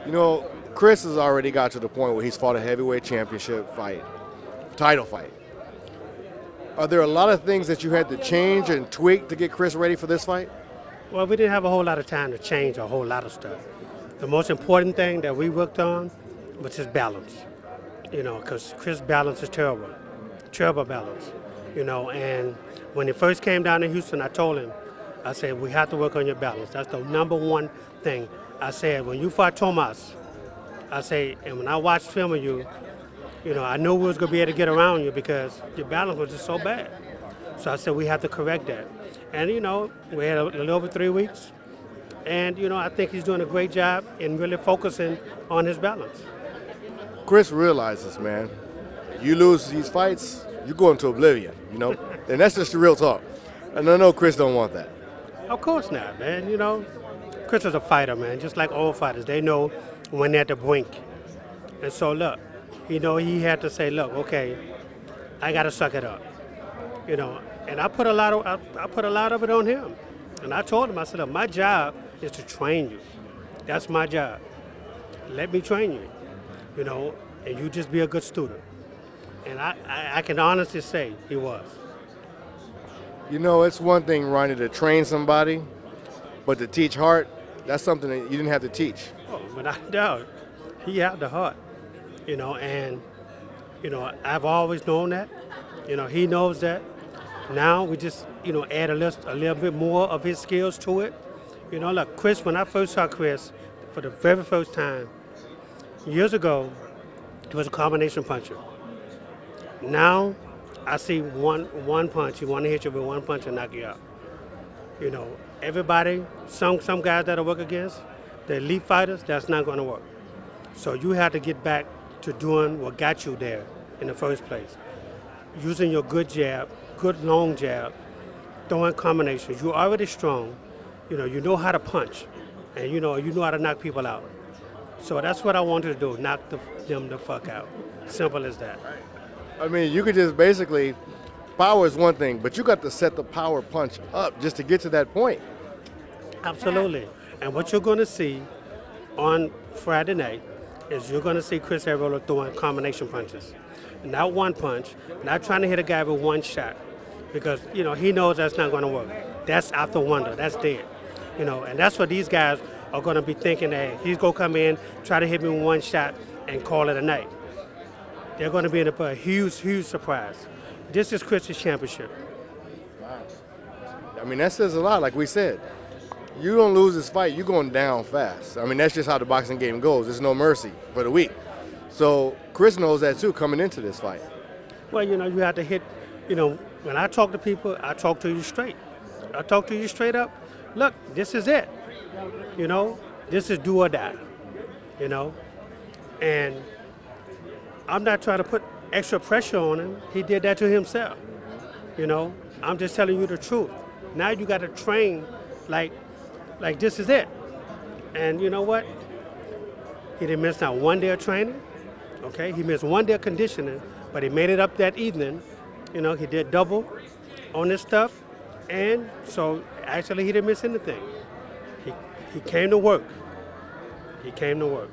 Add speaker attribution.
Speaker 1: You know, Chris has already got to the point where he's fought a heavyweight championship fight, title fight. Are there a lot of things that you had to change and tweak to get Chris ready for this fight?
Speaker 2: Well, we didn't have a whole lot of time to change a whole lot of stuff. The most important thing that we worked on was his balance. You know, because Chris' balance is terrible balance. You know, and when he first came down to Houston, I told him, I said, we have to work on your balance. That's the number one thing. I said, when you fought Tomas, I say, and when I watched film of you, you know, I knew we was going to be able to get around you because your balance was just so bad. So I said, we have to correct that. And, you know, we had a little over 3 weeks. And, you know, I think he's doing a great job in really focusing on his balance.
Speaker 1: Chris realizes, man, you lose these fights, you go into oblivion, you know? And that's just the real talk. And I know Chris don't want that.
Speaker 2: Of course not, man. You know, Chris is a fighter, man, just like all fighters. They know when they're at the brink. And so, look, you know, he had to say, look, okay, I got to suck it up. You know, and I put a lot of it on him. And I told him, I said, look, my job is to train you. That's my job. Let me train you, you know, and you just be a good student. And I can honestly say he was.
Speaker 1: You know, it's one thing, Ronnie, to train somebody, but to teach heart, that's something that you didn't have to teach.
Speaker 2: Oh, without a doubt, he had the heart, you know, and, you know, I've always known that. You know, he knows that. Now we just, you know, add a little bit more of his skills to it. You know, look, Chris, when I first saw Chris for the very first time, years ago, he was a combination puncher. Now, I see one punch. He want to hit you with one punch and knock you out. You know, everybody, some guys that I work against, the elite fighters, that's not going to work. So you have to get back to doing what got you there in the first place. Using your good jab, good long jab, throwing combinations. You're already strong. You know how to punch, and you know how to knock people out. So that's what I wanted to do, knock them the fuck out. Simple as that.
Speaker 1: I mean, you could just basically, power is one thing, but you got to set the power punch up just to get to that point.
Speaker 2: Absolutely. And what you're going to see on Friday night is you're going to see Chris Arreola throwing combination punches. Not one punch, not trying to hit a guy with one shot, because, you know, he knows that's not going to work. That's out the window. That's dead. You know, and that's what these guys are going to be thinking, hey, he's going to come in, try to hit me with one shot, and call it a night. They're going to be in for a huge, huge surprise. This is Chris's championship.
Speaker 1: I mean, that says a lot, like we said. You don't lose this fight, you're going down fast. I mean, that's just how the boxing game goes. There's no mercy for the weak. So Chris knows that, too, coming into this fight.
Speaker 2: Well, you know, you have to hit, you know, when I talk to people, I talk to you straight. I talk to you straight up. Look, this is it. You know, this is do or die. You know, and I'm not trying to put extra pressure on him. He did that to himself. You know, I'm just telling you the truth. Now you got to train like this is it. And you know what? He didn't miss not one day of training. Okay, he missed one day of conditioning, but he made it up that evening. You know, he did double on this stuff, and so actually he didn't miss anything. He came to work. He came to work.